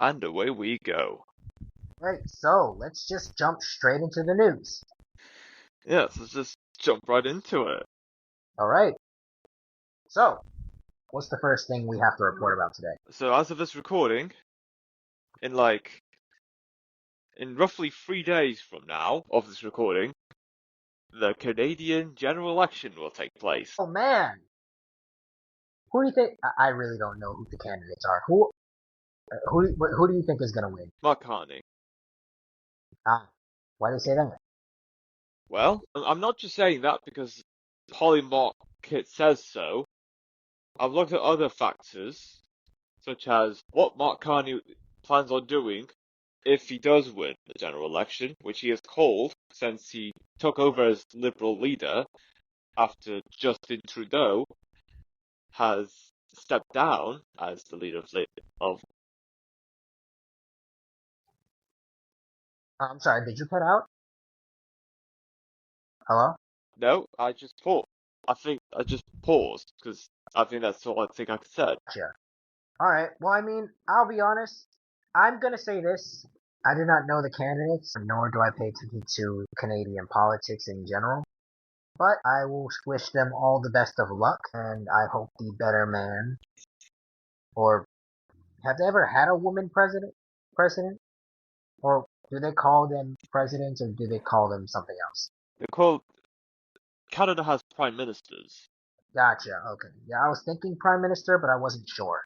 And away we go. Right, so let's just jump straight into the news. Yes, let's just jump right into it. Alright, so what's the first thing we have to report about today? So as of this recording, in like in roughly 3 days from now of this recording, the Canadian general election will take place. Oh man! Who do you think? I really don't know who the candidates are. Who do you think is gonna win? Mark Carney. Ah, why do you say that? Well, I'm not just saying that because Holly Market says so. I've looked at other factors, such as what Mark Carney plans on doing if he does win the general election, which he has called since he took over as Liberal leader after Justin Trudeau has stepped down as the leader of I'm sorry, did you cut out? Hello? no, I think I just paused because I think that's all I think I said. Gotcha. Alright, well, I mean, I'll be honest. I'm gonna say this. I do not know the candidates, nor do I pay attention to Canadian politics in general. But I will wish them all the best of luck, and I hope the better man, or have they ever had a woman president? Or do they call them presidents, or do they call them something else? They're called Canada has prime ministers. Gotcha, okay. Yeah, I was thinking prime minister, but I wasn't sure.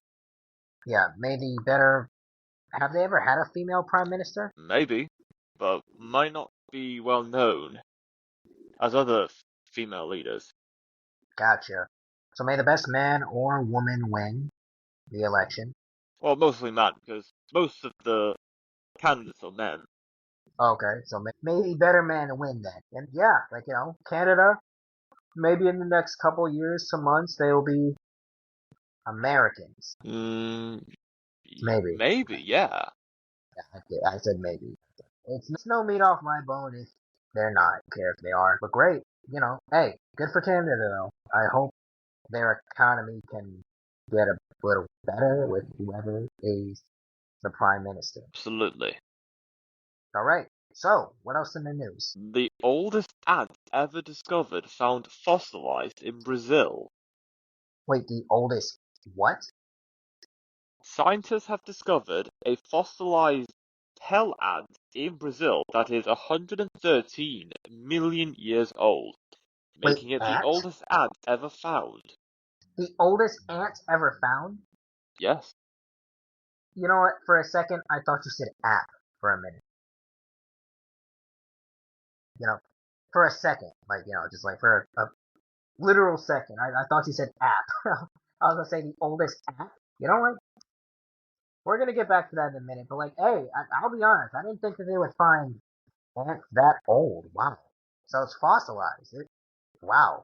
Yeah, maybe better. Have they ever had a female prime minister? Maybe, but might not be well known as other female leaders. Gotcha. So may the best man or woman win the election. Well, mostly men, because most of the candidates are men. Okay, so may the better man win then. And yeah, Canada, maybe in the next couple years to months, they will be Americans. Mm, Maybe. maybe, yeah. I said maybe. It's no meat off my bone if they're not. I don't care if they are. But great. Hey, good for Canada though. I hope their economy can get a little better with whoever is the prime minister. Absolutely. Alright, so what else in the news? The oldest ant ever discovered found fossilized in Brazil. Wait, the oldest what? Scientists have discovered a fossilized tail ant in Brazil that is 113 million years old, Wait, making it the ant? oldest ant ever found. The oldest ant ever found? Yes, You know what? For a second, I thought you said app for a minute. You know, for a second, just like for a literal second, I thought you said app. I was gonna say the oldest app. You know what? We're gonna get back to that in a minute. But hey, I'll be honest. I didn't think that they would find ants that old. Wow. So it's fossilized. Wow.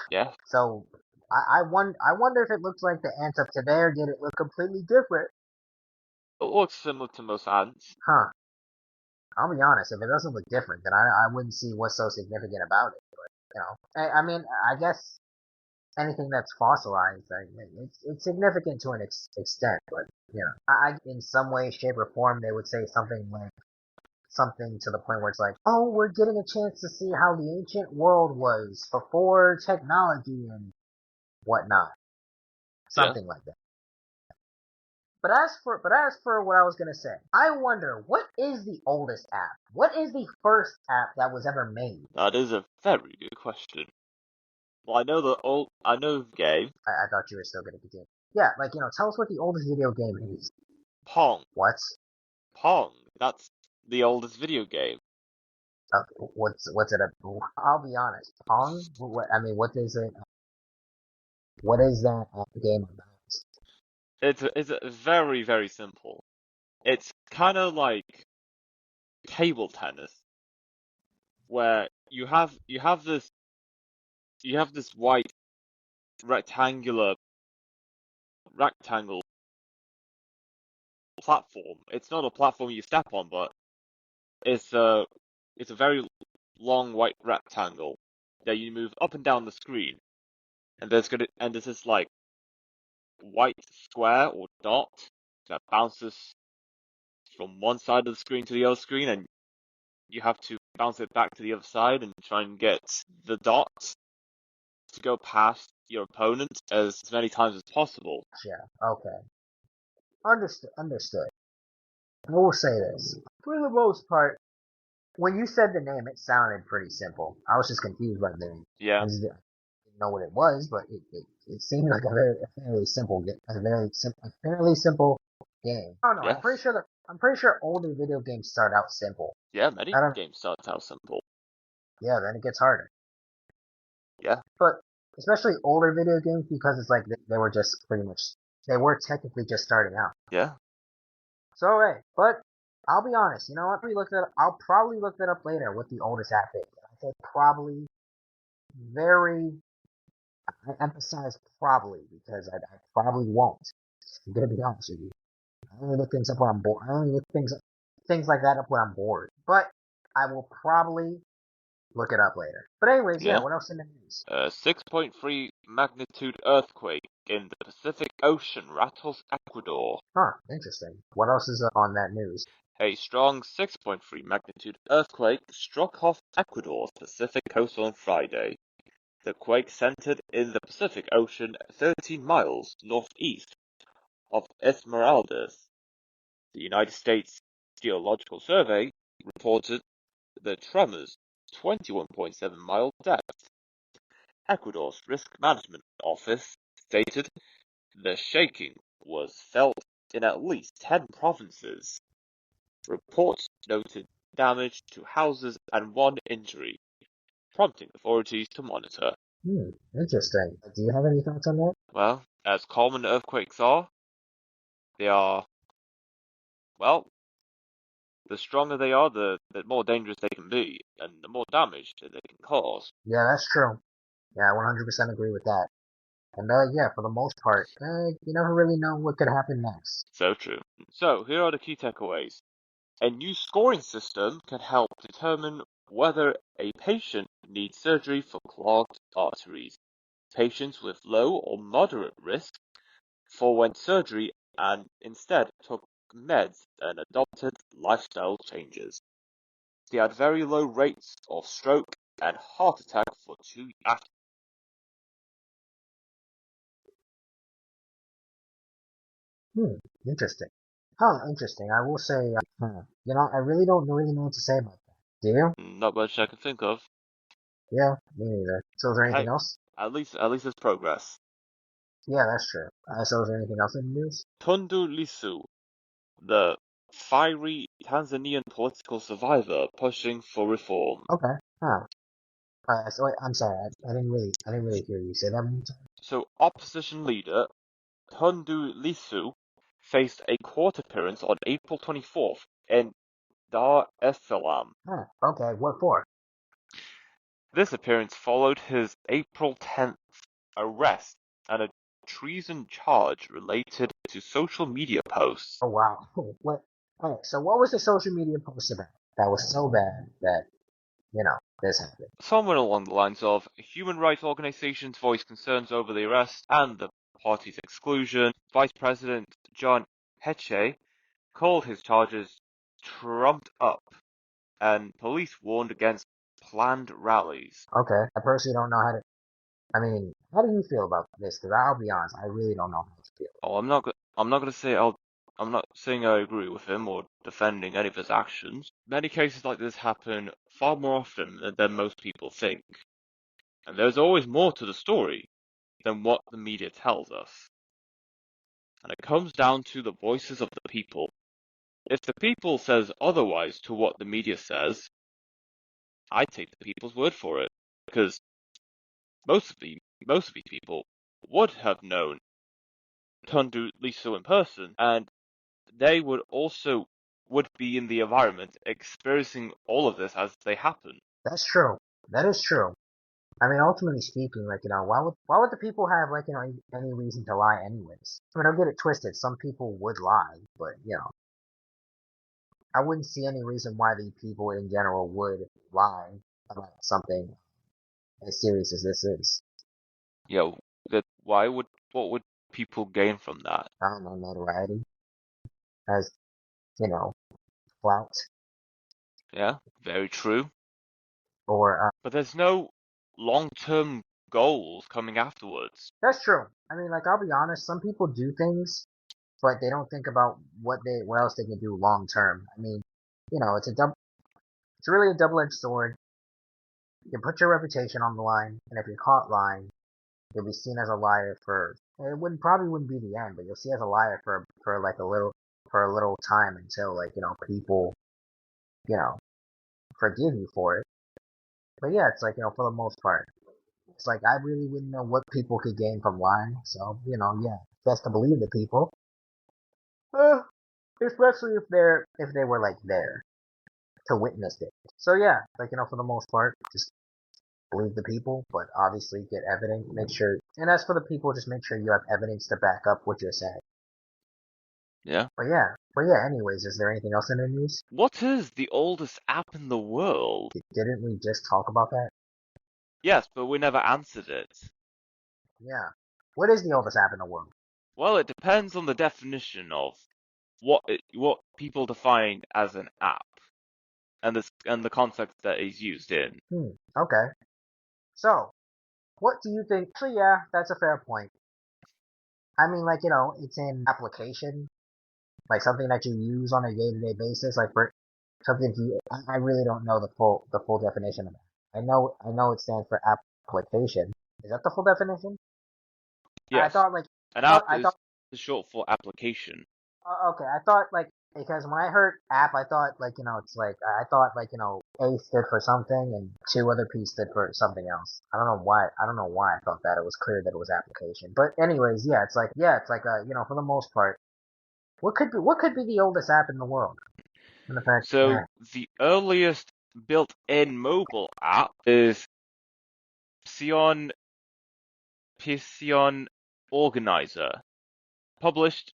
yes. So I wonder if it looks like the ants up to there. Did it look completely different? It looks similar to most ants. Huh. I'll be honest. If it doesn't look different, then I wouldn't see what's so significant about it. But I mean, I guess anything that's fossilized, it's significant to an extent. But in some way, shape, or form, they would say something to the point where it's like, oh, we're getting a chance to see how the ancient world was before technology and whatnot, Yes. something like that. But as for what I was gonna say, I wonder what is the oldest app? What is the first app that was ever made? That is a very good question. Well, I know the game, I thought you were still gonna continue. Yeah, tell us what the oldest video game is. Pong. What? Pong. That's the oldest video game. What's it? I'll be honest. Pong. I mean, what is it? What is that game about? It's a very, very simple. It's kind of like table tennis, where you have this white rectangular rectangle platform. It's not a platform you step on, but it's a it's a very long white rectangle that you move up and down the screen, and there's this like white square or dot that bounces from one side of the screen to the other screen, and you have to bounce it back to the other side and try and get the dots to go past your opponent as many times as possible. Yeah. Okay. Understood. Understood. I will say this. For the most part, when you said the name, it sounded pretty simple. I was just confused by the name. Yeah. I just didn't know what it was, but it seemed like a fairly simple, a fairly simple game. I don't know. Yes. I'm pretty sure older video games start out simple. Yeah, many I don't. games start out simple. Yeah, then it gets harder. Yeah. But especially older video games because it's like they were just pretty much they were technically just starting out. Yeah. So hey, but I'll be honest. You know what? I'll probably look that up later. What the oldest app is. I say probably very. I emphasize probably because I probably won't. I'm gonna be honest with you. I only look things up when I'm bored. I only look things like that up when I'm bored. But I will probably look it up later. But anyways, yeah. Yeah. What else in the news? A 6.3 magnitude earthquake in the Pacific Ocean rattles Ecuador. Huh. Interesting. What else is on that news? A strong 6.3 magnitude earthquake struck off Ecuador's Pacific coast on Friday. The quake centered in the Pacific Ocean 13 miles northeast of Esmeraldas. The United States Geological Survey reported the tremors 21.7-mile depth. Ecuador's Risk Management Office stated the shaking was felt in at least 10 provinces. Reports noted damage to houses and one injury, prompting authorities to monitor. Interesting. Do you have any thoughts on that? Well, as common earthquakes are, they are, well, the stronger they are, the more dangerous they can be, and the more damage that they can cause. Yeah, that's true. Yeah, I 100% agree with that. And yeah, for the most part, you never really know what could happen next. So true. So, here are the key takeaways. A new scoring system can help determine whether a patient needs surgery for clogged arteries. Patients with low or moderate risk forewent surgery and instead took meds and adopted lifestyle changes. They had very low rates of stroke and heart attack for 2 after. Hmm, interesting. Huh, interesting. I will say, I really don't really know what to say about that. Do you? Not much I can think of. Yeah, me neither. So is there anything Hey, else? at least there's progress. Yeah, that's true. So is there anything else in the news? Tundu Lissu, the fiery Tanzanian political survivor pushing for reform. Okay. Huh. So wait, I'm sorry. I didn't really hear you say that one time. So opposition leader Tundu Lissu faced a court appearance on April 24th in Dar es Salaam. Huh. Okay. What for? This appearance followed his April 10th arrest and a treason charge related to social media posts. Oh wow. What? Okay. So what was the social media post about? That was so bad that this happened. Somewhere along the lines of human rights organizations voiced concerns over the arrest and the party's exclusion. Vice President John Heche called his charges trumped up, and police warned against planned rallies. Okay. I personally don't know how to. I mean, how do you feel about this? Because I'll be honest, I really don't know how to feel. Oh, I'm not gonna say I'm not saying I agree with him or defending any of his actions. Many cases like this happen far more often than most people think, and there's always more to the story than what the media tells us. And it comes down to the voices of the people. If the people says otherwise to what the media says, I take the people's word for it, because most of these people would have known Tundu Lisu in person, and they would be in the environment experiencing all of this as they happen. That's true. That is true. I mean, ultimately speaking, why would the people have any reason to lie anyways? I mean, don't get it twisted. Some people would lie, but I wouldn't see any reason why the people in general would lie about something as serious as this is. Yeah, that what would people gain from that? I don't know, notoriety. As flout. Yeah, very true. Or But there's no long-term goals coming afterwards. that's true. I mean, like I'll be honest, some people do things, but they don't think about what else they can do long term. I mean, it's really a double-edged sword. You can put your reputation on the line, and if you're caught lying, you'll be seen as a liar for probably wouldn't be the end, but you'll see as a liar for like a little time until like people you know forgive you for it. But yeah, it's like for the most part, it's like I really wouldn't know what people could gain from lying. So yeah, best to believe the people, uh, especially if they were like there to witness it. So yeah, like for the most part, just believe the people, but obviously get evidence. Make sure, and as for the people, just make sure you have evidence to back up what you're saying. Yeah. But yeah. Anyways, is there anything else in the news? What is the oldest app in the world? Didn't we just talk about that? Yes, but we never answered it. Yeah. What is the oldest app in the world? Well, it depends on the definition of what people define as an app and the context that is used in. Okay. So, what do you think? So yeah, that's a fair point. I mean, like it's an application, like something that you use on a day-to-day basis, like for something you. I really don't know the full definition of that. I know it stands for application. Is that the full definition? I Yes, thought like an I thought app I is thought short for application. okay, I thought like because when I heard app, I thought like it's like I thought like A stood for something and two other P stood for something else. I don't know why. I don't know why I thought that. It was clear that it was application. But anyways, yeah, it's like for the most part, what could be the oldest app in the world? In fact, So the earliest built-in mobile app is Psion Psion Organizer, published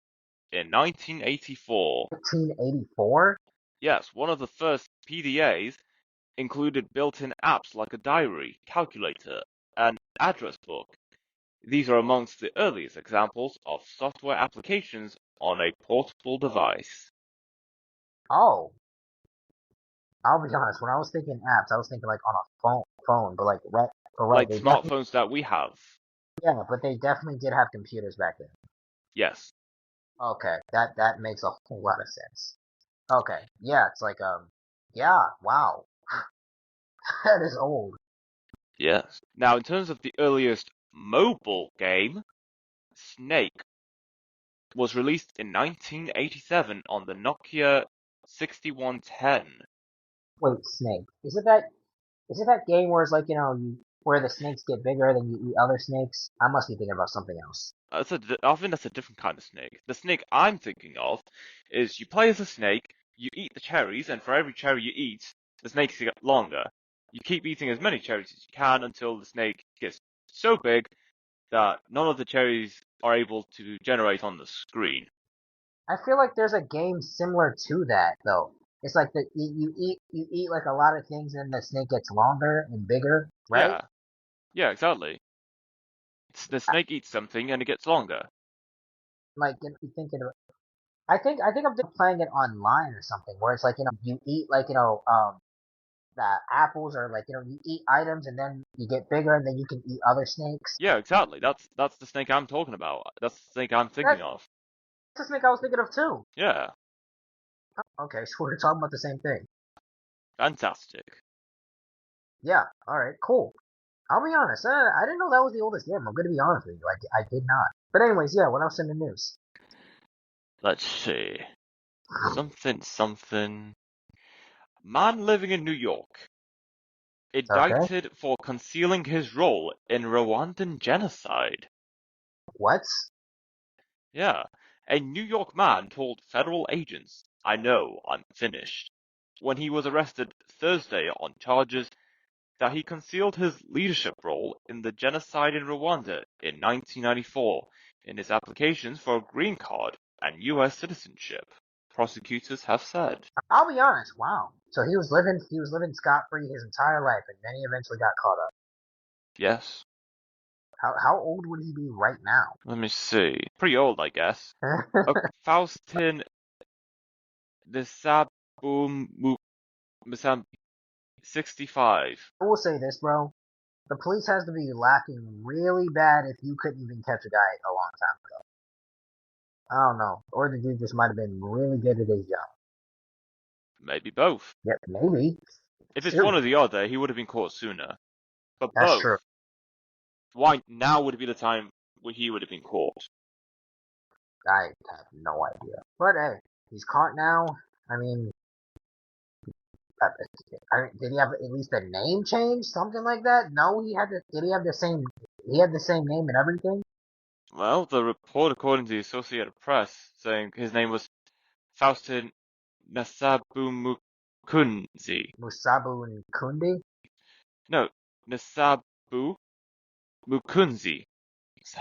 in 1984. 1984. Yes, one of the first PDAs included built-in apps like a diary, calculator, and address book. These are amongst the earliest examples of software applications on a portable device. Oh, I'll be honest. When I was thinking apps, I was thinking like on a phone, but right, Like they definitely smartphones that we have. yeah, but they definitely did have computers back then. Yes. Okay, that makes a whole lot of sense. Okay. Yeah, it's like yeah, wow. That is old. Yes. Now, in terms of the earliest mobile game, Snake was released in 1987 on the Nokia 6110. Wait, Snake. Is it that game where it's like, where the snakes get bigger than you eat other snakes? I must be thinking about something else. I think that's a different kind of snake. The snake I'm thinking of is you play as a snake, you eat the cherries, and for every cherry you eat, the snakes get longer. You keep eating as many cherries as you can until the snake gets so big that none of the cherries are able to generate on the screen. I feel like there's a game similar to that though. It's like you eat like a lot of things and the snake gets longer and bigger, right? Yeah, yeah, exactly. The snake eats something and it gets longer. Like if you think of I think I'm just playing it online or something where it's like, you eat like, apples or like, you eat items and then you get bigger and then you can eat other snakes. Yeah, exactly. That's the snake I'm talking about. That's the snake I'm thinking That's of. the snake I was thinking of too. Yeah, Okay, so we're talking about the same thing. fantastic. Yeah, alright, cool. I'll be honest, I didn't know that was the oldest game. I'm gonna be honest with you, I did not. But anyways, yeah, what else in the news? Let's see. Something. Man living in New York, Okay, indicted for concealing his role in Rwandan genocide. what? Yeah, a New York man told federal agents, "I know, I'm finished," when he was arrested Thursday on charges that he concealed his leadership role in the genocide in Rwanda in 1994 in his applications for a green card and U.S. citizenship, prosecutors have said. I'll be honest, wow. So he was living scot-free his entire life and then he eventually got caught up. Yes. How old would he be right now? Let me see. Pretty old, I guess. Faustin the Musam 65. I will say this, bro. The police has to be lacking really bad if you couldn't even catch a guy a long time ago. I don't know. Or the dude just might have been really good at his job. Maybe both. Yep, maybe. If it's Shoot. one or the other, he would have been caught sooner. But That's true. both. Why now would be the time when he would have been caught? I have no idea. But hey, he's caught now. I mean, did he have at least a name change? Something like that? No, did he have the same, he had the same name and everything? Well, the report, according to the Associated Press, saying his name was Faustin Nasabumukunzi. Musabu and Kundi? No, Nasabu Mukunzi.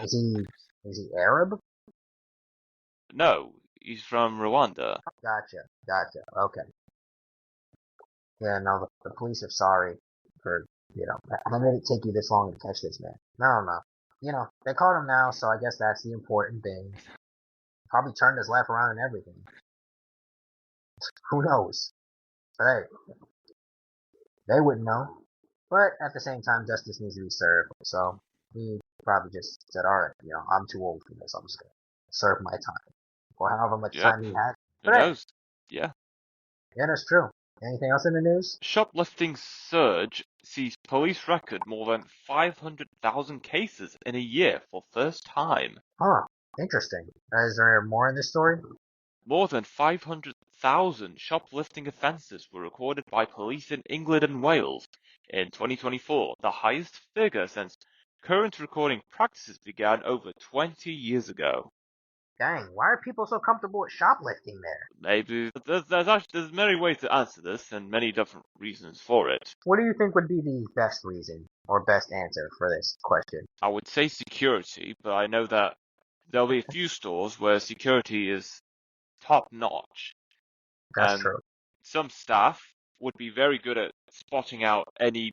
Is he, is he Arab? No, he's from Rwanda. Gotcha. Okay. Yeah, no, the police are sorry for, how did it take you this long to catch this man? I don't know. They caught him now, so I guess that's the important thing. Probably turned his life around and everything. Who knows? But hey, they wouldn't know. But at the same time, justice needs to be served. So he probably just said, alright, I'm too old for this. I'm just gonna serve my time. Or however much Yep, time he had. who But hey, knows? Yeah. yeah, that's true. Anything else in the news? Shoplifting surge sees police record more than 500,000 cases in a year for first time. Huh. Interesting. Is there more in this story? More than 500,000 shoplifting offences were recorded by police in England and Wales in 2024, the highest figure since current recording practices began over 20 years ago. Dang, why are people so comfortable with shoplifting there? Maybe there's many ways to answer this and many different reasons for it. What do you think would be the best reason or best answer for this question? I would say security, but I know that there'll be a few stores where security is top notch, That's and true. some staff would be very good at spotting out any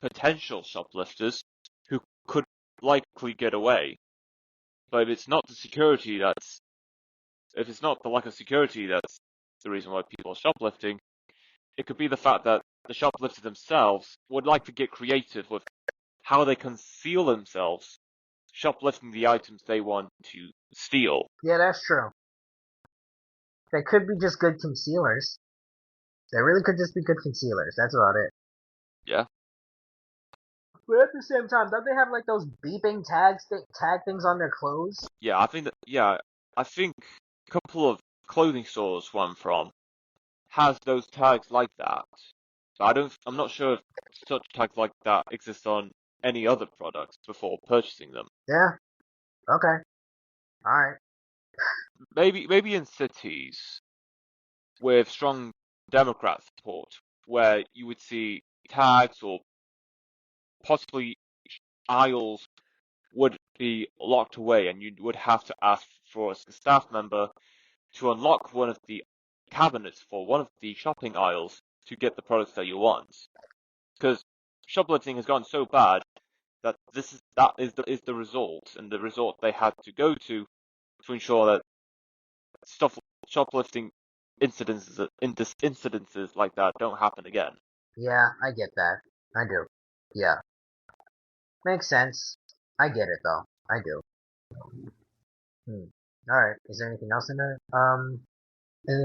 potential shoplifters who could likely get away. But if it's not the lack of security that's the reason why people are shoplifting, it could be the fact that the shoplifters themselves would like to get creative with how they conceal themselves, shoplifting the items they want to steal. Yeah, that's true. They could be just good concealers. They really could just be good concealers. That's about it. Yeah. But at the same time, don't they have like those beeping tag things on their clothes? I think a couple of clothing stores where I'm from has those tags like that. But I'm not sure if such tags like that exist on any other products before purchasing them. Yeah. Okay. All right. Maybe in cities with strong Democrat support, where you would see tags or possibly aisles would be locked away, and you would have to ask for a staff member to unlock one of the cabinets for one of the shopping aisles to get the products that you want. Because shoplifting has gone so bad that is the result, and the result they had to go to ensure that stuff shoplifting incidences like that don't happen again. Yeah, I get that. I do. Yeah. Makes sense. I get it though. I do. Hmm. All right. Is there anything else in the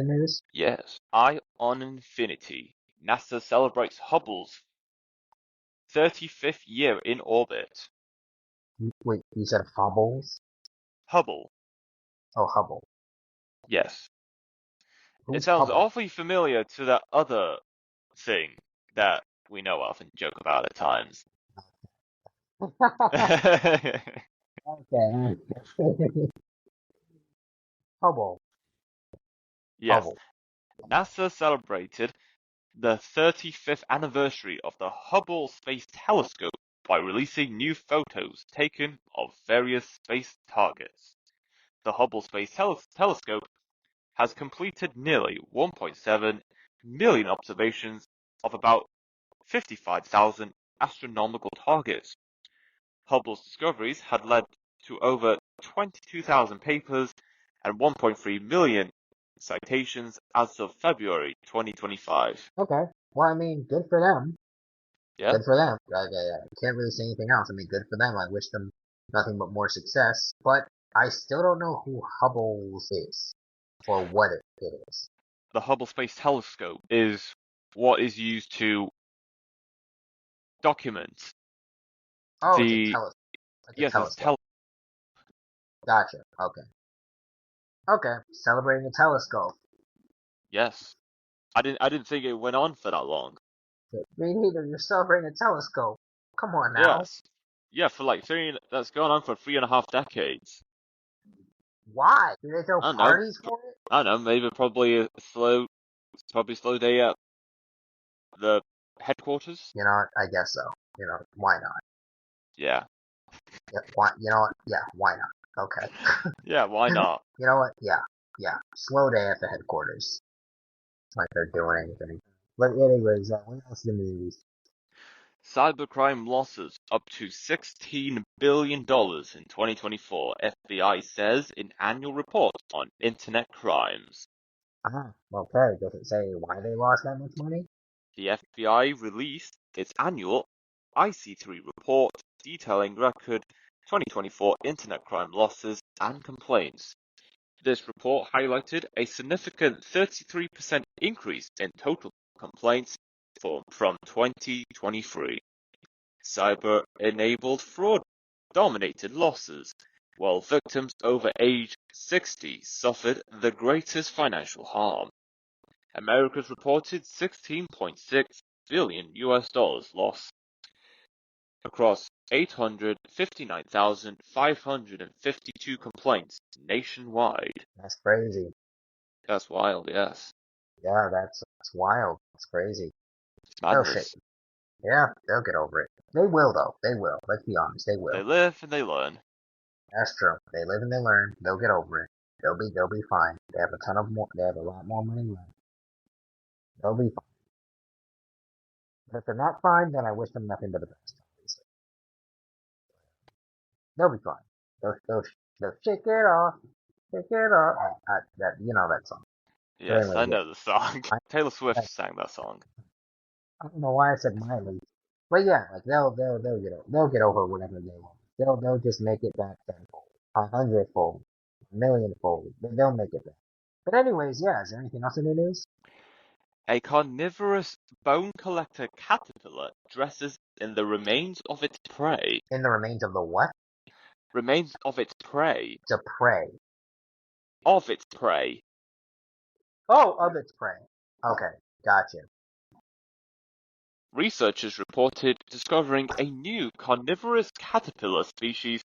news? Yes, Eye on Infinity. NASA celebrates Hubble's 35th year in orbit. Wait, you said Hubbles? Hubble, Oh, Hubble. yes. It Who's sounds Hubble? awfully familiar to that other thing that we know of and joke about at times. Okay. Hubble. Yes, Hubble. NASA celebrated the 35th anniversary of the Hubble Space Telescope by releasing new photos taken of various space targets. The Hubble Space Telescope has completed nearly 1.7 million observations of about 55,000 astronomical targets. Hubble's discoveries had led to over 22,000 papers and 1.3 million citations as of February 2025. Okay. Well, I mean, good for them. Yeah, Good for them. I can't really say anything else. I mean, good for them. I wish them nothing but more success. But I still don't know who Hubble is or what it is. the Hubble Space Telescope is what is used to document Oh, the it's a yes, it's telescope. Gotcha. Okay. Okay. Celebrating a telescope. yes. I didn't think it went on for that long. Me neither. You're celebrating a telescope. Come on now. Yes. Yeah, for like three that's gone on for 3.5 decades. Why? Do they throw I don't know. parties for it? I don't know, maybe probably slow day at the headquarters. You know what? I guess so. You know, why not? Yeah. Yeah, why, you know what? Yeah, why not? Okay. Yeah, why not? You know what? Yeah, yeah. Slow day at the headquarters. Like they're doing anything. But anyways, what else in the news? Cybercrime losses up to $16 billion in 2024, FBI says in annual report on internet crimes. Okay. Does it say why they lost that much money? The FBI released its annual IC3 report detailing record 2024 internet crime losses and complaints. This report highlighted a significant 33% increase in total complaints from 2023. Cyber-enabled fraud dominated losses, while victims over age 60 suffered the greatest financial harm. America's reported $16.6 billion loss across 859,552 complaints nationwide. That's crazy. That's wild, yes. Yeah, that's wild. That's crazy. It's Oh shit. madness. Yeah, they'll get over it. They will though. They will. Let's be honest. They They will. live and they learn. That's true. They live and they learn. They'll get over it. They'll be fine. They have a ton of more. They have a lot more money left. They'll be fine. But if they're not fine, then I wish them nothing but the best. Obviously, they'll be fine. They'll shake it off. Shake it off. That you know that song. But Yes, anyways, I yeah. know the song. I, Taylor I, Swift sang that song. I don't know why I said Miley. But yeah, like they'll get over whatever they want. They'll just make it back tenfold, 100-fold, millionfold. They'll make it back. But anyways, yeah. Is there anything else in the news? A carnivorous bone collector caterpillar dresses in the remains of its prey. In the remains of the what? Remains of its prey. To prey. Of its prey. Oh, of its prey. Okay, gotcha. Researchers reported discovering a new carnivorous caterpillar species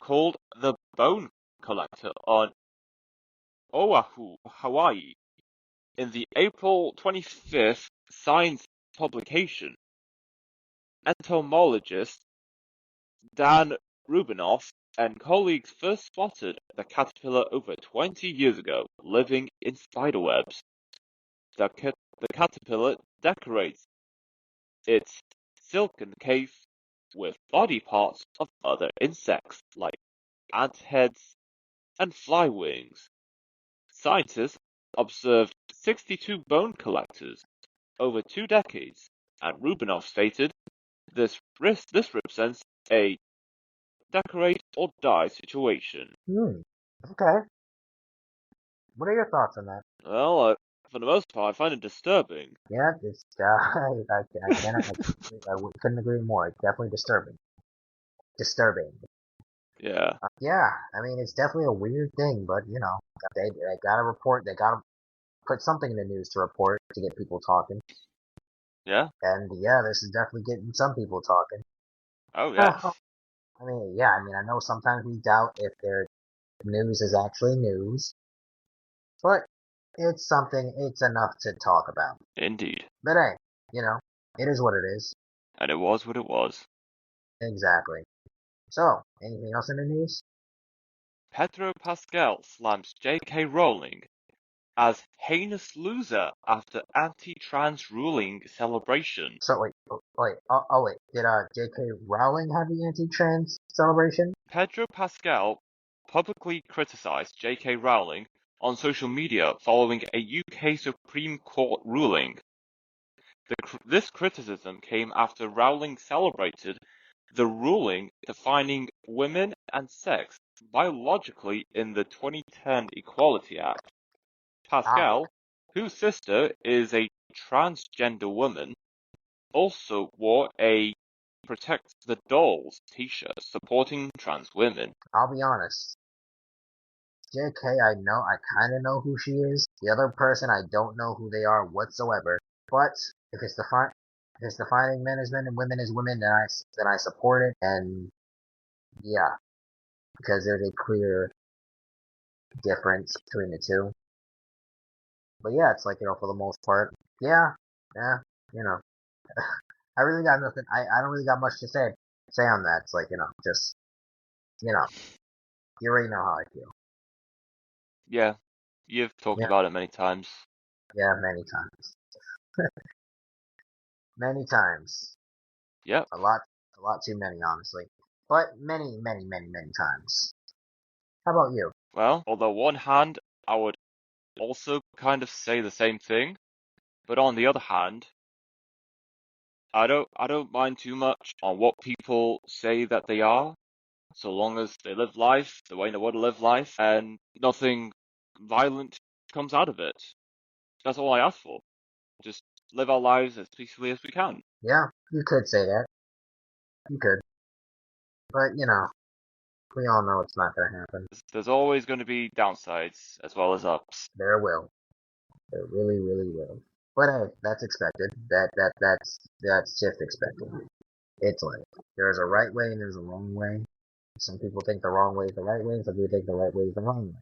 called the bone collector on Oahu, Hawaii, in the April 25th Science publication. Entomologist Dan Rubinoff and colleagues first spotted the caterpillar over 20 years ago, living in spiderwebs. The caterpillar decorates its silken case with body parts of other insects like ant heads and fly wings. Scientists observed 62 bone collectors over 2 decades, and Rubinoff stated this represents a decorate or die situation. Hmm. Okay. What are your thoughts on that? Well, for the most part, I find it disturbing. Yeah, it's I cannot couldn't agree more. It's definitely disturbing. Disturbing. Yeah, Yeah, I mean it's definitely a weird thing, but you know they gotta report. They gotta put something in the news to report to get people talking. yeah, And yeah, this is definitely getting some people talking. oh yes, I mean, yeah, I mean, I know sometimes we doubt if their news is actually news, but it's something, it's enough to talk about. indeed. But hey, you know, it is what it is. And it was what it was. Exactly. So, anything else in the news? Pedro Pascal slams J.K. Rowling as heinous loser after anti-trans ruling celebration. So, wait. Did J.K. Rowling have the anti-trans celebration? Pedro Pascal publicly criticized J.K. Rowling on social media following a UK Supreme Court ruling. This criticism came after Rowling celebrated the ruling defining women and sex biologically in the 2010 Equality Act. Ah, Pascal, whose sister is a transgender woman, also wore a Protect the Dolls t-shirt supporting trans women. I'll be honest. JK, I kind of know who she is. The other person, I don't know who they are whatsoever. But if it's defining men as men and women as women, then I support it. And yeah, because there's a clear difference between the two. But yeah, it's like, for the most part, yeah, yeah, you know, I really got nothing. I don't really got much to say on that. It's like, just, you know, you already know how I feel. Yeah, you've talked Yeah, about it many times. yeah, many times, many times, Yep. a lot too many, honestly. But many, many, many, many times. How about you? Well, on the one hand, I would also kind of say the same thing, but on the other hand, I don't mind too much on what people say that they are, so long as they live life the way they want to live life and nothing violent comes out of it. That's all I ask for. Just live our lives as peacefully as we can. Yeah, you could say that. You could, but we all know it's not gonna happen. There's always going to be downsides as well as ups. There will. There really, really will. But hey, that's expected. That's just expected. It's like there's a right way and there's a wrong way. Some people think the wrong way is the right way, some people think the right way is the wrong way.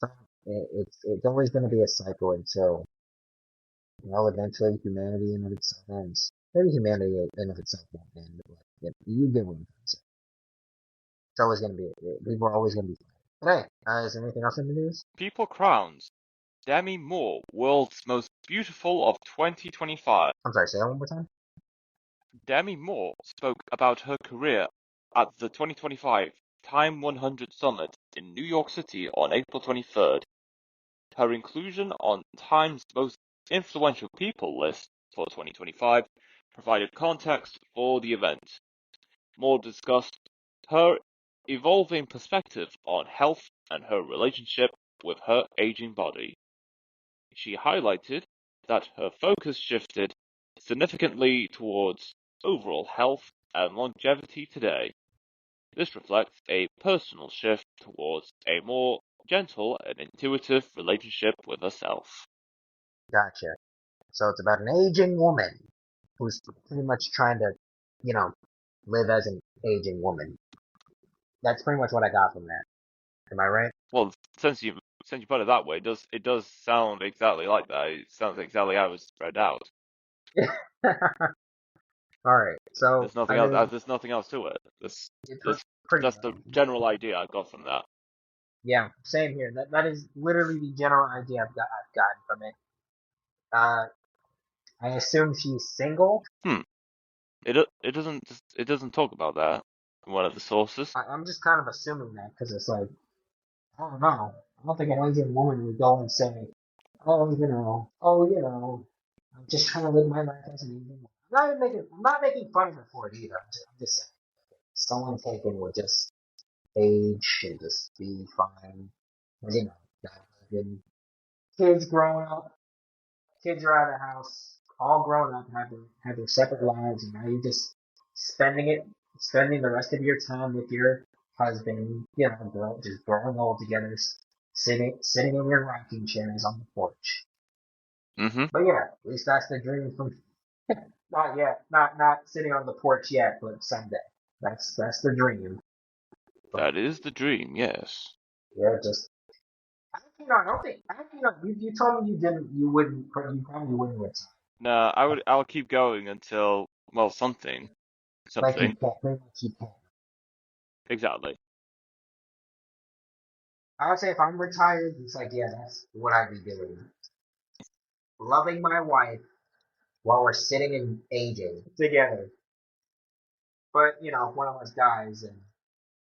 So it's always going to be a cycle until eventually humanity in of itself ends. Maybe humanity in of itself won't end, but you get what I'm trying to say. It's always going to be people are always going to be. But hey, is there anything else in the news? People crowns Demi Moore, world's most beautiful of 2025. I'm sorry, say that one more time. Demi Moore spoke about her career at the 2025 Time 100 Summit in New York City on April 23rd. Her inclusion on Time's most influential people list for 2025 provided context for the event. Moore discussed her evolving perspective on health and her relationship with her aging body. She highlighted that her focus shifted significantly towards overall health and longevity today. This reflects a personal shift towards a more gentle and intuitive relationship with herself. Gotcha. So it's about an aging woman who's pretty much trying to, you know, live as an aging woman. That's pretty much what I got from that. Am I right? Well, since you put it that way, it does sound exactly like that. It sounds exactly how it was spread out. All right. So There's nothing I else. mean, There's nothing else to it. it's This, pretty that's the much. general idea I got from that. Yeah, same here. That is literally the general idea I've gotten from it. Uh, I assume she's single. Hmm. It doesn't talk about that in one of the sources. I'm just kind of assuming that because it's like I don't know. I don't think an Asian woman would go and say, "Oh, I'm just trying to live my life as an Asian woman." I'm not making fun of her for it either. I'm just saying, someone taken would just age and just be fine. Not having kids growing up, kids are out of the house, all grown up, have their separate lives, and now you're just spending the rest of your time with your husband, just growing old together, sitting in your rocking chairs on the porch. Mm-hmm. But yeah, at least that's the dream from not yet, not sitting on the porch yet, but someday. That's the dream. But That is the dream, yes. yeah, just I don't think you told me you probably wouldn't retire. No, I would keep going until, well, something. Like you Something. can't, pretty much you can't. Exactly. I would say if I'm retired, it's like, yeah, that's what I'd be doing. Loving my wife while we're sitting and aging together. But, if one of us dies and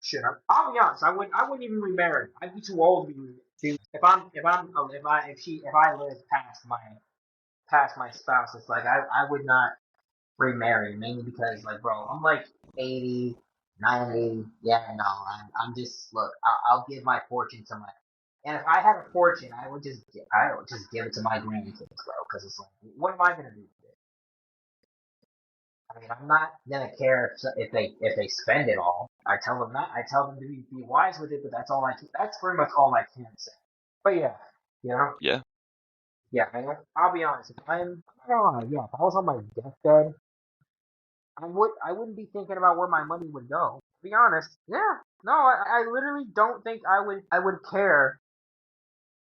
shit, I'll be honest, I wouldn't even remarry. I'd be too old to be. if I live past my spouse, it's like I would not remarry, mainly because like, bro, I'm like 80, 90. Yeah, no, I'm just look. I'll give my fortune to my. And if I had a fortune, I would just give it to my grandkids, bro. Because it's like, what am I gonna do with it? I mean, I'm not gonna care if they spend it all. I tell them not. I tell them to be wise with it, but that's all I. That's pretty much all I can say. But yeah, you know, Yeah. yeah, man. I'll be honest. If I'm not gonna lie, yeah, if I was on my deathbed, I wouldn't be thinking about where my money would go. To be honest, yeah, no, I literally don't think I would care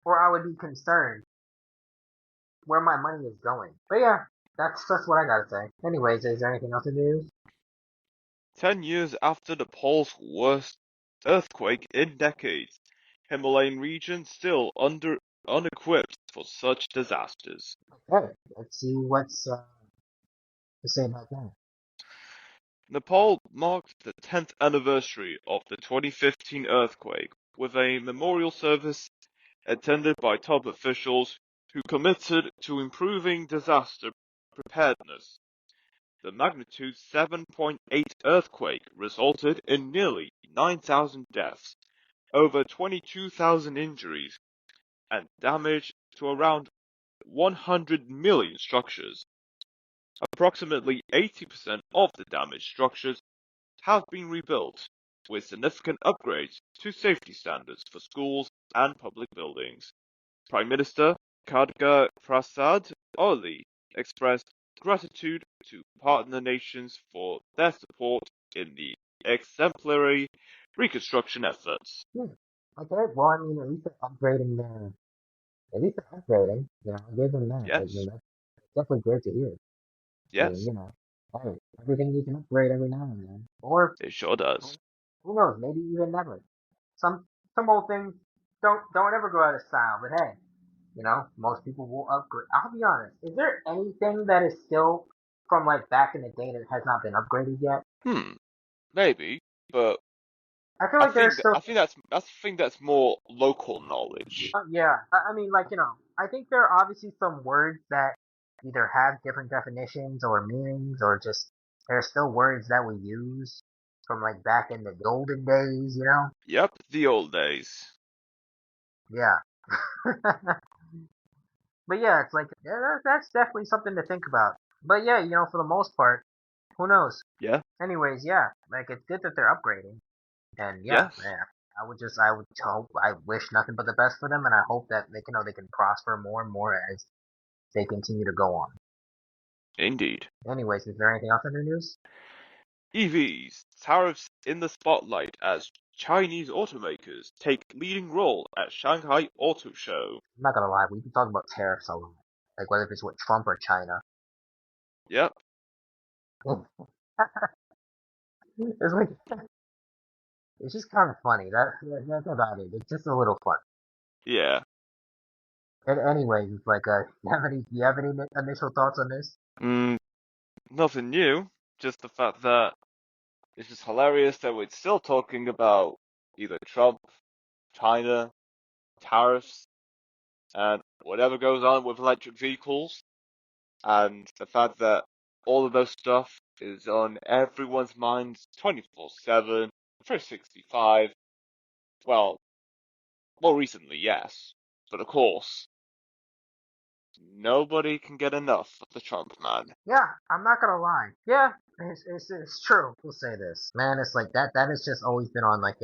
or I would be concerned where my money is going. But yeah, that's what I gotta say. Anyways, is there anything else in the news? 10 years after Nepal's worst earthquake in decades, Himalayan region still unequipped for such disasters. Okay, let's see what's to say about that. Nepal marked the 10th anniversary of the 2015 earthquake with a memorial service attended by top officials who committed to improving disaster preparedness. The magnitude 7.8 earthquake resulted in nearly 9,000 deaths, over 22,000 injuries, and damage to around 100 million structures. Approximately 80% of the damaged structures have been rebuilt, with significant upgrades to safety standards for schools and public buildings. Prime Minister Khadga Prasad Oli expressed gratitude to partner nations for their support in the exemplary reconstruction efforts. Hmm. Okay, well, I mean, at least they're upgrading. You know, I give them that. I mean, Yes, that's definitely great to hear. I mean, yes, hey, everything needs an upgrade every now and then. Or it sure does. who knows, maybe even never. Some old things don't ever go out of style, but hey, most people will upgrade. I'll be honest. Is there anything that is still from like back in the day that has not been upgraded yet? Maybe, but I feel like there's still. I think that's more local knowledge. Yeah. I mean, like I think there are obviously some words that either have different definitions or meanings, or just there's still words that we use from like back in the golden days. Yep, the old days. Yeah. But yeah, it's like yeah, that's definitely something to think about. But yeah, for the most part, who knows? Yeah, Anyways, yeah, like it's good that they're upgrading, and yeah, yes, man, I would hope, I wish nothing but the best for them, and I hope that they can prosper more and more as they continue to go on. indeed. Anyways, is there anything else in the news? EVs, tariffs in the spotlight as Chinese automakers take leading role at Shanghai Auto Show. I'm not gonna lie, we've been talking about tariffs a lot, like whether it's with Trump or China. Yep, It's like it's just kind of funny. That's about it. It's just a little fun. yeah. And anyways, it's like, you have any initial thoughts on this? Mm, nothing new, just the fact that it's just hilarious that we're still talking about either Trump, China, tariffs, and whatever goes on with electric vehicles, and the fact that all of those stuff is on everyone's minds 24/7, 365. Well, more recently, yes, but of course, nobody can get enough of the Trump man. Yeah, I'm not gonna lie. Yeah, it's true. We'll say this, man. It's like that has just always been on like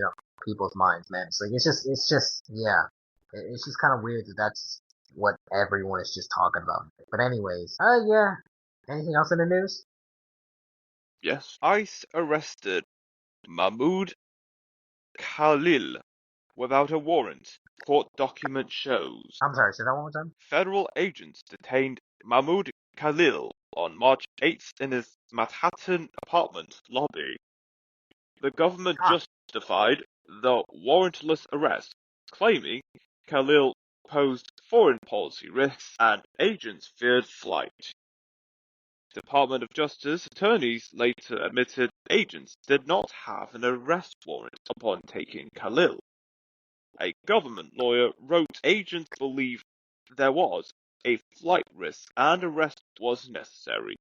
people's minds, man. It's like it's just yeah. It's just kind of weird that that's what everyone is just talking about. But anyways, yeah. Anything else in the news? Yes, ICE arrested Mahmoud Khalil without a warrant, court document shows. I'm sorry. Say that one more time. Federal agents detained Mahmoud Khalil on March 8th in his Manhattan apartment lobby. The government Ah, justified the warrantless arrest, claiming Khalil posed foreign policy risks and agents feared flight. Department of Justice attorneys later admitted agents did not have an arrest warrant upon taking Khalil. a government lawyer wrote agents believed there was a flight risk and arrest was necessary.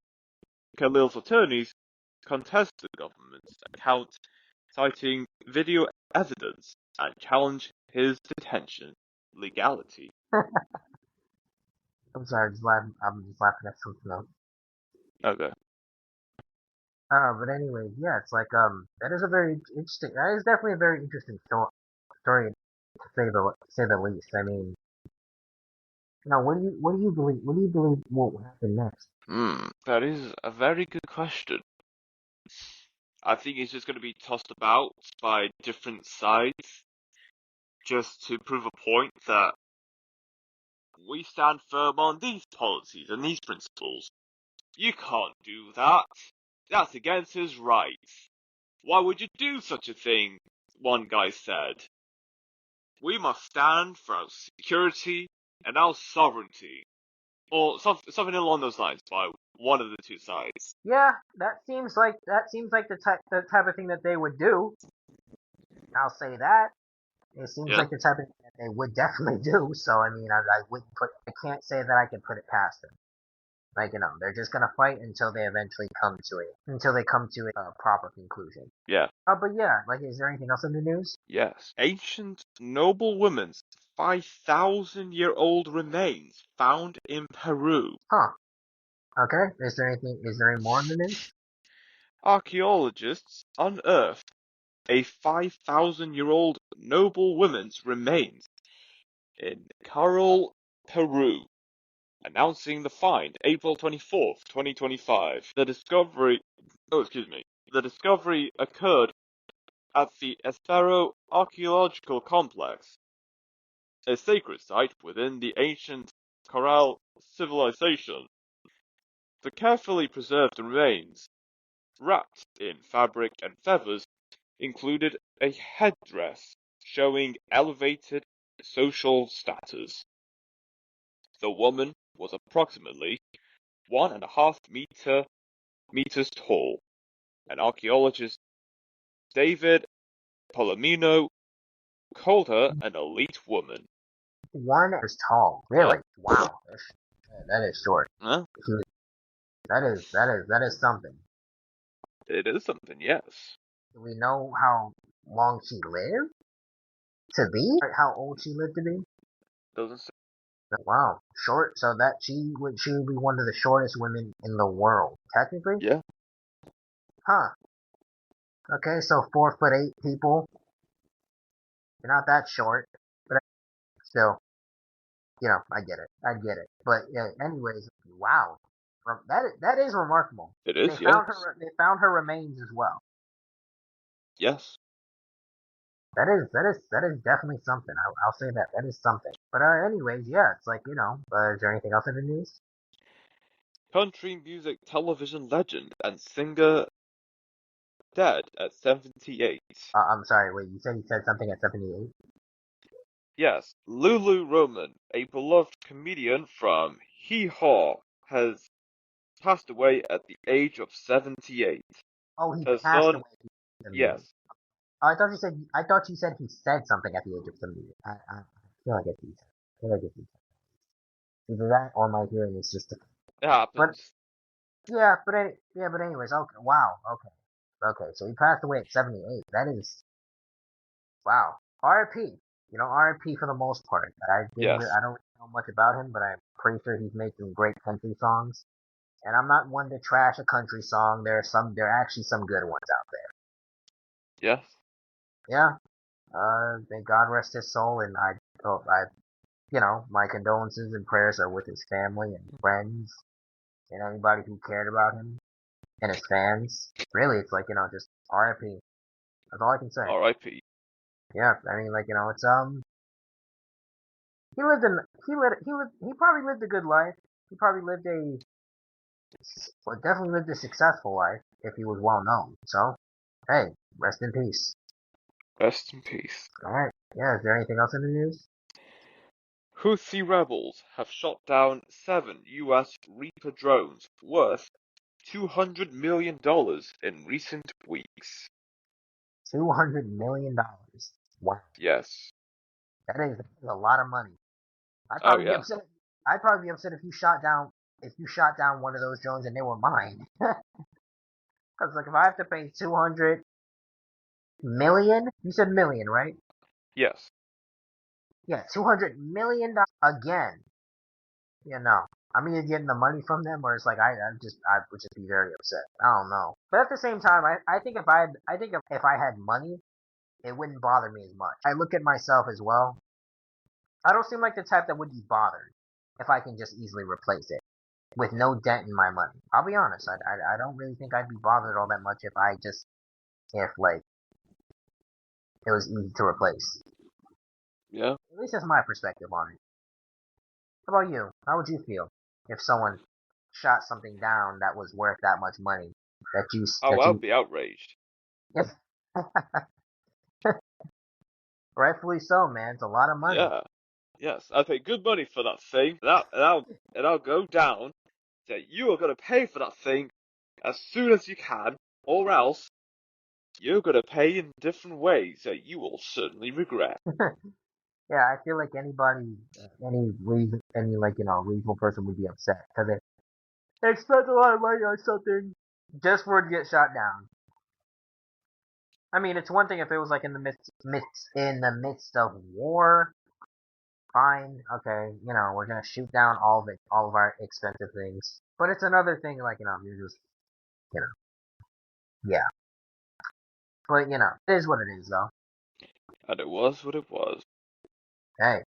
Khalil's attorneys contest the government's account, citing video evidence and challenge his detention legality. I'm sorry, I'm just laughing at something else. Okay. But anyway, yeah, it's like that is a very interesting. That is definitely a very interesting story to say the least. I mean, what do you believe? What do you believe will happen next? That is a very good question. I think it's just going to be tossed about by different sides just to prove a point that we stand firm on these policies and these principles. You can't do that. That's against his rights. Why would you do such a thing? One guy said. We must stand for our security and our sovereignty. Or something along those lines by one of the two sides. Yeah, that seems like the type of thing that they would do. I'll say that. It seems Yeah? like the type of thing that they would definitely do. So I mean, I wouldn't put. I can't say that I can put it past them. Like they're just gonna fight until they eventually come to a proper conclusion. Yeah. But yeah, like, is there anything else in the news? Yes. Ancient noble women's 5,000-year-old remains found in Peru. Huh. Okay. Is there any more in the news? Archaeologists unearthed a 5,000-year-old noble woman's remains in Caral, Peru, announcing the find April 24th, 2025. The discovery occurred at the Espero Archaeological Complex, a sacred site within the ancient Caral civilization. The carefully preserved remains, wrapped in fabric and feathers, included a headdress showing elevated social status. The woman was approximately 1.5 meters tall, and archaeologist David Palomino called her an elite woman. 1 is tall. Yep. Really? Wow. That is short. Huh? That is something. It is something, yes. Do we know how long she lived to be? Or how old she lived to be? Doesn't say. Wow, short. So that she would be one of the shortest women in the world, technically. Yeah. Huh. Okay, so 4'8" people. You're not that short, but still, I get it. I get it. But yeah, anyways, wow. That is remarkable. It And they is, yes. found her remains as well. Yes. That is definitely something. I'll say that. That is something. But anyways, yeah, it's like, is there anything else in the news? Country music television legend and singer dead at 78. I'm sorry, wait, you said something at 78? Yes, Lulu Roman, a beloved comedian from Hee Haw, has passed away at the age of 78. Oh, he Her passed son, away at the age of 78. yes, I thought you said he said something at the age of 78. I feel like it's these. I feel like it's these. Either that or my hearing is just. it But happens. but anyways, okay, wow, okay. So he passed away at 78. That is wow. R.I.P. R.I.P. for the most part. Yes, I don't really know much about him, but I'm pretty sure he's made some great country songs. And I'm not one to trash a country song. There are actually some good ones out yes, there. Yeah. May God rest his soul, and my condolences and prayers are with his family and friends and anybody who cared about him and his fans. Really, it's like, just R.I.P. That's all I can say. R.I.P. Yeah, I mean, like, he lived in, he probably lived a good life. He probably definitely lived a successful life if he was well known. So, hey, rest in peace. Rest in peace. Alright, yeah, is there anything else in the news? Houthi rebels have shot down 7 US Reaper drones worth $200 million in recent weeks. $200 million. Wow. Yes. That is a lot of money. I'd Oh probably be yeah. upset. I'd probably be upset if you shot down one of those drones and they were mine. Because like if I have to pay 200 million, you said million, right? Yes. Yeah, $200 million again. Yeah, no. I'm either getting the money from them or it's like I would just be very upset. I don't know. But at the same time, I think if I had money, it wouldn't bother me as much. I look at myself as well. I don't seem like the type that would be bothered if I can just easily replace it with no dent in my money. I'll be honest. I don't really think I'd be bothered all that much if like it was easy to replace. Yeah. At least that's my perspective on it. How about you? How would you feel if someone shot something down that was worth that much money that you Oh, that I'd you be outraged. rightfully so, man. It's a lot of money. Yeah. Yes. I pay good money for that thing. And I'll go down. Say you are gonna pay for that thing as soon as you can, or else you're gonna pay in different ways that you will certainly regret. Yeah, I feel like any like reasonable person would be upset because they spent a lot of money on something just for it to get shot down. I mean, it's one thing if it was like in the midst of war. Fine, okay, we're gonna shoot down all of our expensive things. But it's another thing, like you're just, you know, yeah. But it is what it is, though. And it was what it was. Hey,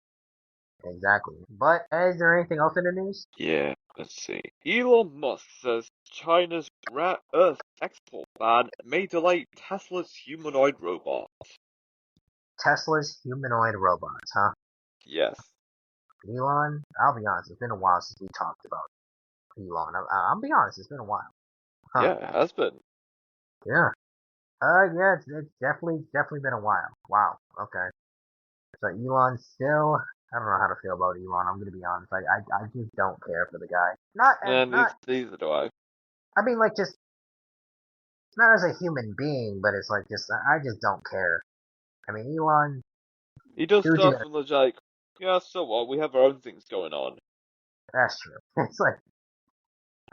exactly. But is there anything else in the news? Yeah, let's see. Elon Musk says China's rare earth export ban may delay Tesla's humanoid robot. Tesla's humanoid robots, huh? Yes. Elon, I'll be honest, it's been a while since we talked about Elon. I'll be honest, it's been a while. Huh? Yeah, it has been. Yeah. Yeah, it's definitely been a while. Wow. Okay. So Elon still, I don't know how to feel about Elon. I'm gonna be honest. I just don't care for the guy. Not as And not. neither do I. I mean, like just not as a human being, but it's like just I just don't care. I mean, Elon, He does do what you stuff gotta. and they're like, yeah, so what? We have our own things going on. That's true. It's like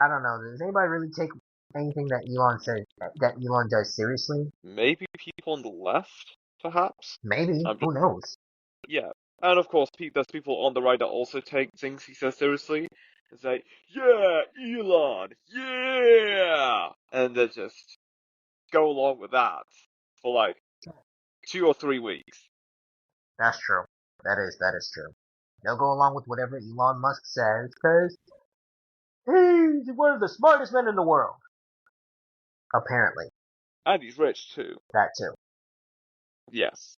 I don't know. Does anybody really take anything that Elon does seriously? Maybe people on the left, perhaps? Maybe. I'm just, Who knows? yeah. And of course, there's people on the right that also take things he says seriously. And say, yeah, Elon, yeah! And they just go along with that for like 2 or 3 weeks. That's true. That is true. They'll go along with whatever Elon Musk says because he's one of the smartest men in the world. Apparently, And he's rich too. that too. Yes.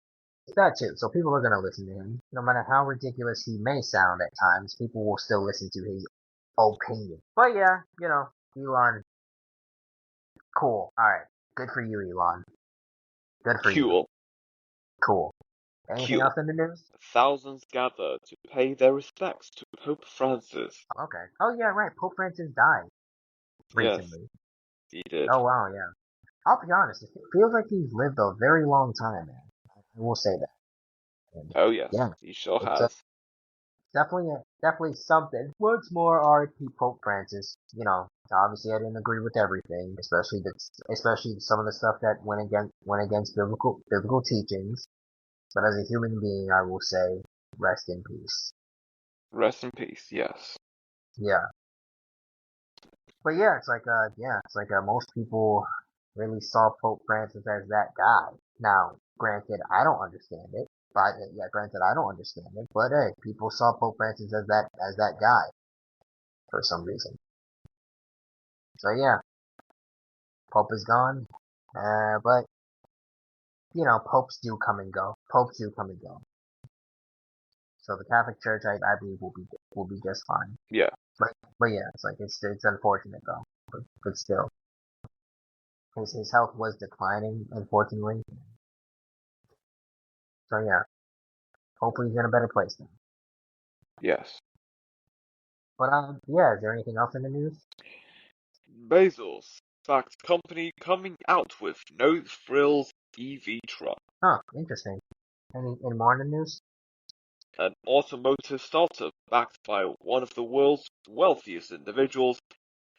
That too. So people are gonna listen to him, no matter how ridiculous he may sound at times. People will still listen to his opinion. But yeah, Elon, cool. All right, good for you, Elon. Good for you. Cool. Cool. Anything Cool. else in the news? Thousands gather to pay their respects to Pope Francis. Okay. Oh yeah, right. Pope Francis died Yes, recently. he did. Oh wow, yeah. I'll be honest. It feels like he's lived a very long time, man. I will say that. And Oh yes, yeah, he sure it's has. definitely something. Once more, R.I.P. Pope Francis. Obviously I didn't agree with everything, especially some of the stuff that went against biblical teachings. But as a human being, I will say, rest in peace. Rest in peace, yes. Yeah, but yeah, it's like most people really saw Pope Francis as that guy. Now, granted, I don't understand it. But yeah, granted, I don't understand it. But hey, people saw Pope Francis as that guy for some reason. So yeah, Pope is gone. But popes do come and go. Popes do come and go. So the Catholic Church, I believe, will be just fine. Yeah. But yeah, it's like it's unfortunate though. But still, his health was declining, unfortunately. So yeah, hopefully he's in a better place now. Yes. But yeah, is there anything else in the news? Bezos backed company coming out with no frills EV truck. Huh, interesting. Any more in the news? an automotive startup backed by one of the world's wealthiest individuals,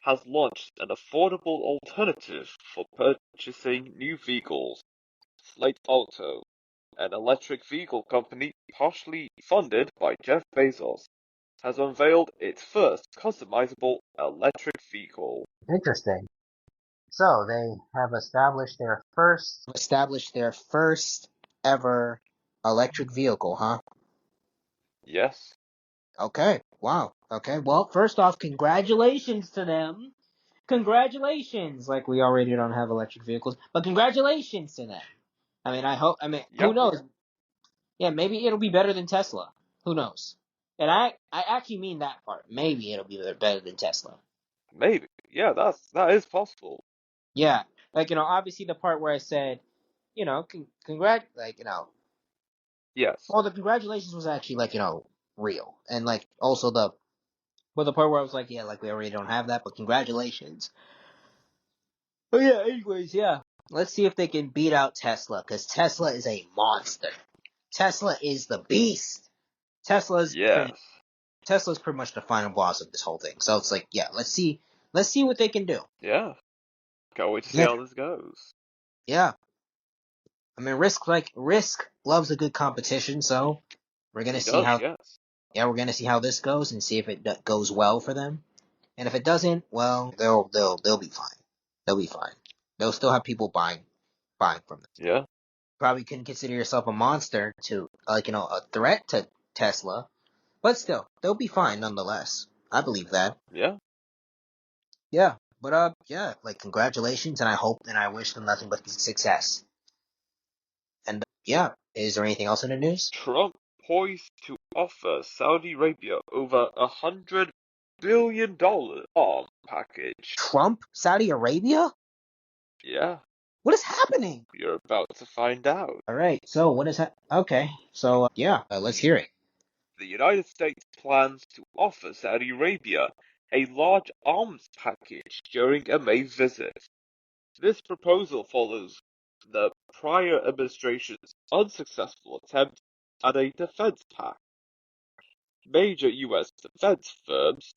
has launched an affordable alternative for purchasing new vehicles. Slate Auto, an electric vehicle company partially funded by Jeff Bezos, has unveiled its first customizable electric vehicle. Interesting. So they have established their first ever electric vehicle, huh? Yes, Okay. Wow. Okay. Well, first off, congratulations to them. Congratulations. Like, we already don't have electric vehicles, but congratulations to them. Who yeah, knows? Yeah, maybe it'll be better than Tesla. Who knows? And I actually mean that part. Maybe it'll be better than Tesla. maybe. Yeah, that is possible. Yeah. Like, obviously the part where I said, Yes, well, the congratulations was actually, like, real. And, like, also the part where I was like, yeah, like, we already don't have that, but congratulations. Oh yeah, anyways, yeah. Let's see if they can beat out Tesla, because Tesla is a monster. Tesla is the beast. Tesla's pretty yes, Tesla's pretty much the final boss of this whole thing. So it's like, yeah, let's see what they can do. yeah. Can't wait to see Yeah. how this goes. Yeah. I mean, Risk loves a good competition, so we're gonna He see does, how yes. we're gonna see how this goes and see if it goes well for them. And if it doesn't, well, they'll be fine. They'll be fine. They'll still have people buying from them. Yeah, Probably couldn't consider yourself a monster to, like, a threat to Tesla, but still, they'll be fine nonetheless. I believe that. yeah. Yeah, but yeah, like, congratulations, and I hope and I wish them nothing but success. And yeah, is there anything else in the news? Trump poised to offer Saudi Arabia over $100 billion arm package. Trump, Saudi Arabia? Yeah, What is happening? you're about to find out. All right, so what is that? Okay, so yeah, let's hear it. The United States plans to offer Saudi Arabia a large arms package during a May visit. This proposal follows the prior administration's unsuccessful attempt at a defense pact. Major U.S. defense firms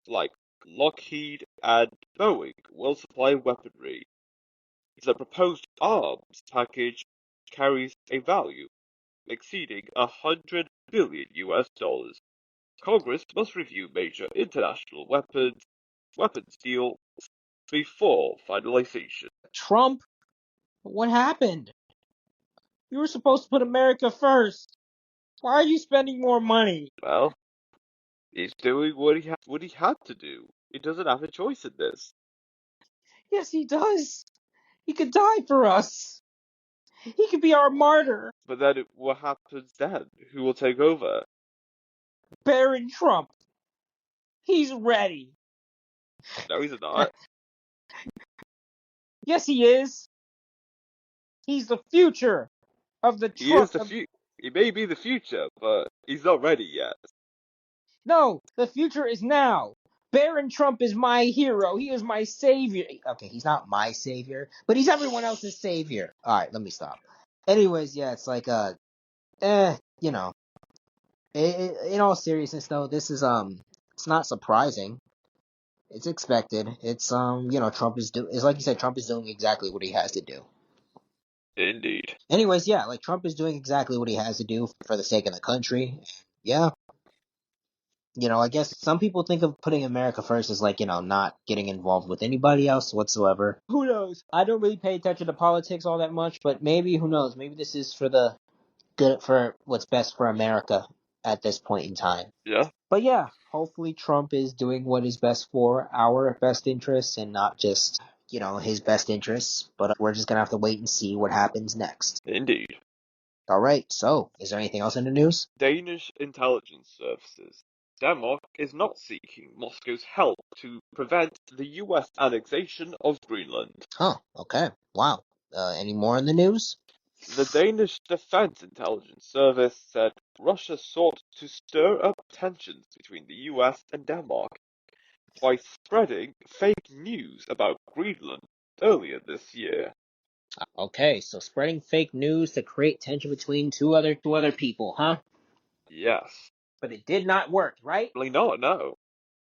like Lockheed and Boeing will supply weaponry. The proposed arms package carries a value exceeding $100 billion US. Congress must review major international weapons deals before finalization. Trump, what happened? You were supposed to put America first. Why are you spending more money? Well, he's doing what he had to do. He doesn't have a choice in this. Yes, he does. He could die for us. He could be our martyr. But then what happens then? Who will take over? Baron Trump. He's ready. No, he's not. Yes, he is. He's the future of the He is Trump. the He may be the future, but he's not ready yet. No, the future is now. Baron Trump is my hero. He is my savior. Okay, he's not my savior, but he's everyone else's savior. All right, let me stop. Anyways, yeah, it's like eh, you know, in all seriousness though, this is it's not surprising. It's expected. It's Trump is like you said, Trump is doing exactly what he has to do. Indeed. Anyways, yeah, like, Trump is doing exactly what he has to do for the sake of the country. Yeah, I guess some people think of putting America first as, like, not getting involved with anybody else whatsoever. Who knows? I don't really pay attention to politics all that much, but maybe, who knows? Maybe this is for what's best for America at this point in time. Yeah, But yeah, hopefully Trump is doing what is best for our best interests and not just, his best interests. But we're just gonna have to wait and see what happens next. indeed. All right, so is there anything else in the news? Danish intelligence services. Denmark is not seeking Moscow's help to prevent the US annexation of Greenland. Huh, okay. Wow. Any more in the news? The Danish Defense Intelligence Service said Russia sought to stir up tensions between the US and Denmark by spreading fake news about Greenland earlier this year. Okay, so spreading fake news to create tension between two other people, huh? Yes. But it did not work, right? Really not, no.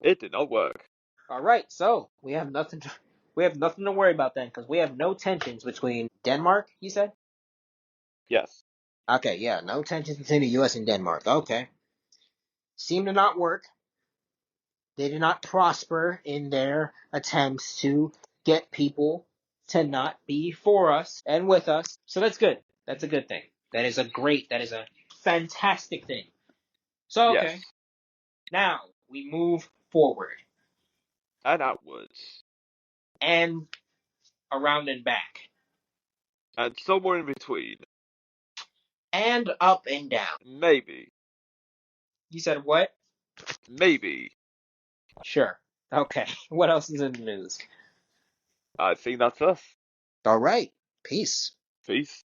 It did not work. All right, so we have nothing to worry about then, because we have no tensions between Denmark. You said? Yes. Okay, yeah, no tensions between the U.S. and Denmark. Okay, seemed to not work. They did not prosper in their attempts to get people to not be for us and with us. So that's good. That's a good thing. That is a fantastic thing. So, Yes. okay, now we move forward And outwards. and around and back And somewhere in between. and up and down. Maybe. You said what? Maybe. Sure. Okay. What else is in the news? I think that's us. All right. Peace. Peace.